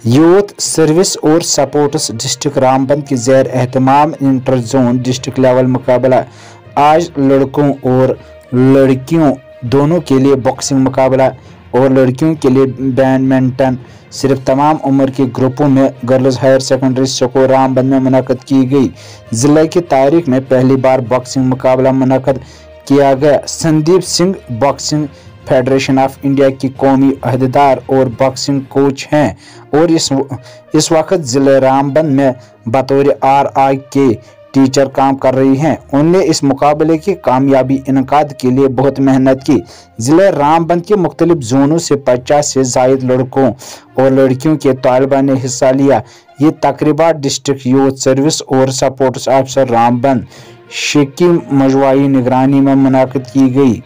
Youth services اور sports district Ramban کے زیر اہتمام انٹر زون ڈسٹرکٹ لیول مقابلہ آج لڑکوں اور لڑکیوں دونوں کے لیے باکسنگ مقابلہ اور لڑکیوں کے لیے بیڈمنٹن صرف تمام عمر کے گروپوں میں girls higher secondary school Ramban میں منعقد کی گئی۔ ضلع کی تاریخ میں پہلی بار باکسنگ مقابلہ منعقد کیا گیا۔ Sandeep Singh boxing federation of India کی قومی عہدیدار اور باکسنگ کوچ ہیں اور اس وقت ضلع رامبن میں بطور RI کے ٹیچر کام کر رہی ہیں۔ انہوں نے اس مقابلے کی کامیابی انعقاد کے لیے بہت محنت کی۔ ضلع رامبن کے مختلف زونوں سے 50 سے زائد لڑکوں اور لڑکیوں کے طالبہ نے حصہ لیا۔ یہ تقریبات ڈسٹرکٹ یوتھ سروس اور سپورٹس افسر رامبن کی مجموعی نگرانی میں منعقد کی گئی۔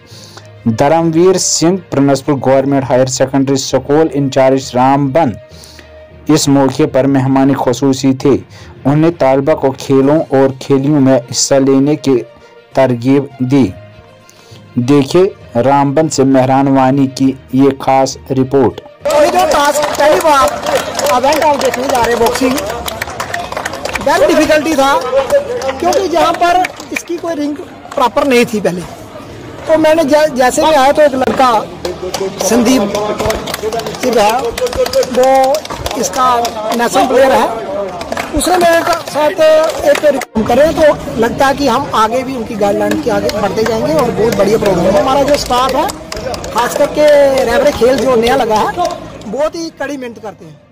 Dharamvir Singh principal government higher secondary school incharge Ramban اس موقع پر مہمان خصوصی تھے۔ انہوں نے طالبہ کو کھیلوں اور کھیلیوں میں حصہ لینے کی ترغیب دی۔ دیکھیں رامبن سے مہران وانی کی یہ خاص رپورٹ۔ جو ٹاسک پہلی بار ایونٹ آپ دیکھنے جا رہے باکسنگ بہت ڈیفیکلٹی تھا کیونکہ جہاں پر اس کی کوئی رنگ پراپر نہیں تھی پہلے، تو میں نے جیسے بھی آیا تو ایک لڑکا سندیپ ہے، وہ اس کا نیشنل پلیئر ہے، اس نے میرے ساتھ ایک ریکام کرے تو لگتا ہے کہ ہم آگے بھی ان کی گائیڈ لائن کے آگے بڑھتے جائیں گے اور بہت بڑھیا پروگرام ہے۔ ہمارا جو اسٹاف ہے خاص کر کے ریفری کھیل جو نیا لگا ہے بہت ہی کڑی محنت کرتے ہیں۔